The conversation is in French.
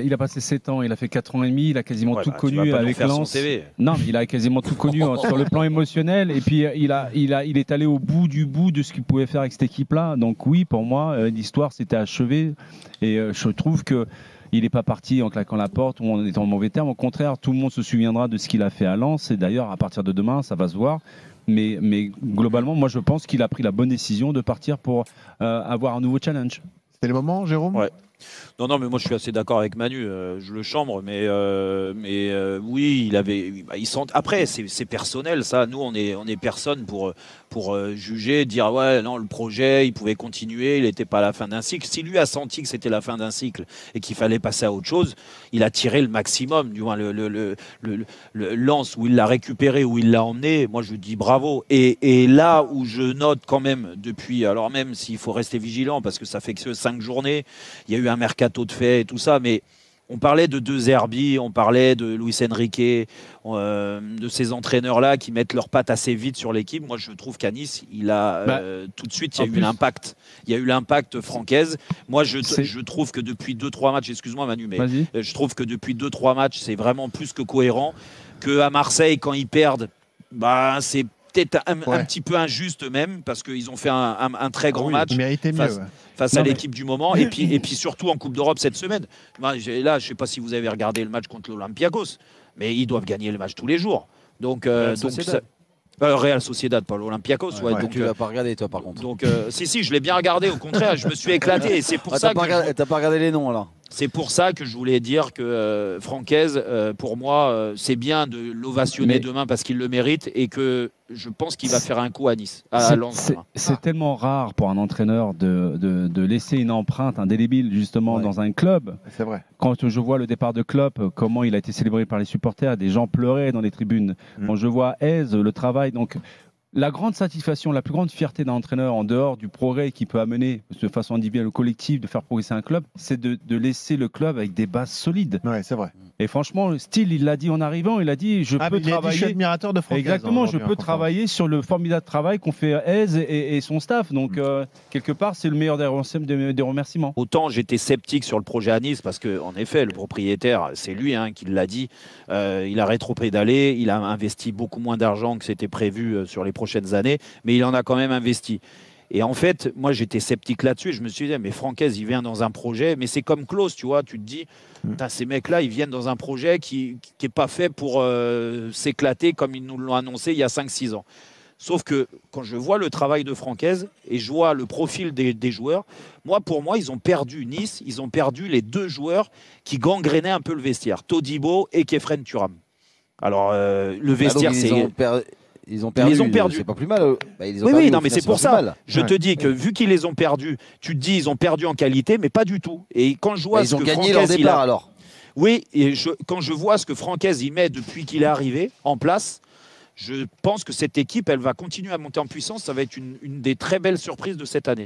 Il a passé 7 ans, il a fait 4 ans et demi, il a quasiment tout connu avec Lens. Non, mais il a quasiment tout connu sur le plan émotionnel. Et puis, il est allé au bout du bout de ce qu'il pouvait faire avec cette équipe-là. Donc oui, pour moi, l'histoire s'était achevée. Et je trouve que il n'est pas parti en claquant la porte ou en étant en mauvais terme. Au contraire, tout le monde se souviendra de ce qu'il a fait à Lens. Et d'ailleurs, à partir de demain, ça va se voir. Mais globalement, moi, je pense qu'il a pris la bonne décision de partir pour avoir un nouveau challenge. C'était le moment, Jérôme? Ouais. Non, mais moi je suis assez d'accord avec Manu. Je le chambre, mais oui, il avait. Après, c'est personnel, ça. Nous, on est personne pour juger, dire ouais, non, le projet, il pouvait continuer, il n'était pas à la fin d'un cycle. Si lui a senti que c'était la fin d'un cycle et qu'il fallait passer à autre chose, il a tiré le maximum. Du moins, le Lens où il l'a récupéré, où il l'a emmené. Moi, je lui dis bravo. Et là où je note quand même depuis, alors même s'il faut rester vigilant parce que ça fait que 5 journées, il y a eu un mercato de fait et tout ça, mais on parlait de De Zerbi, on parlait de Luis Enrique, de ces entraîneurs-là qui mettent leurs pattes assez vite sur l'équipe. Moi, je trouve qu'à Nice, il a tout de suite, il y a eu l'impact. Il y a eu l'impact Francaise. Moi, je trouve que depuis 2-3 matchs, excuse-moi Manu, mais je trouve que depuis 2-3 matchs, c'est vraiment plus que cohérent. Qu'à Marseille, quand ils perdent, bah, c'est peut-être un petit peu injuste même, parce qu'ils ont fait un très grand match. Ils méritaient mieux. Face à l'équipe du moment, et puis surtout en Coupe d'Europe cette semaine. Là, je ne sais pas si vous avez regardé le match contre l'Olympiakos, mais ils doivent gagner le match tous les jours. Real Sociedad, pas l'Olympiakos. Donc tu l'as pas regardé toi par contre. Donc si, je l'ai bien regardé. Au contraire, je me suis éclaté. Et c'est pour ça que t'as pas regardé les noms alors. C'est pour ça que je voulais dire que Francaise, pour moi, c'est bien de l'ovationner demain parce qu'il le mérite et que je pense qu'il va faire un coup à Nice, à Lens. C'est tellement rare pour un entraîneur de laisser une empreinte indélébile justement dans un club. C'est vrai. Quand je vois le départ de Klopp, comment il a été célébré par les supporters, des gens pleuraient dans les tribunes. Quand je vois Hez, le travail, donc la grande satisfaction, la plus grande fierté d'un entraîneur en dehors du progrès qu'il peut amener de façon individuelle ou collective, de faire progresser un club, c'est de laisser le club avec des bases solides. Ouais, c'est vrai. Et franchement, Steele, il l'a dit en arrivant, il a dit je peux travailler. Je suis admirateur de Francaise. Exactement, je peux travailler sur le formidable travail qu'ont fait Hez et son staff. Donc, quelque part, c'est le meilleur des remerciements. Autant j'étais sceptique sur le projet à Nice, parce qu'en effet, le propriétaire, c'est lui qui l'a dit. Il a rétropédalé, il a investi beaucoup moins d'argent que c'était prévu sur les prochaines années, mais il en a quand même investi. Et en fait, moi, j'étais sceptique là-dessus. Je me suis dit, mais Francaise, il vient dans un projet. Mais c'est comme Klose, tu vois. Tu te dis, ces mecs-là, ils viennent dans un projet qui n'est pas fait pour s'éclater comme ils nous l'ont annoncé il y a 5-6 ans. Sauf que quand je vois le travail de Francaise et je vois le profil des joueurs, pour moi, ils ont perdu Nice. Ils ont perdu les 2 joueurs qui gangrénaient un peu le vestiaire. Todibo et Kefren Thuram. Alors, le vestiaire, c'est... Ils ont perdu. C'est pas plus mal. Oui, non, mais c'est pour ça. Je te dis que vu qu'ils les ont perdus, tu te dis ils ont perdu en qualité, mais pas du tout. Et quand je vois ils ont gagné leur départ alors. Oui, et quand je vois ce que Francaise y met depuis qu'il est arrivé en place, je pense que cette équipe, elle va continuer à monter en puissance. Ça va être une des très belles surprises de cette année.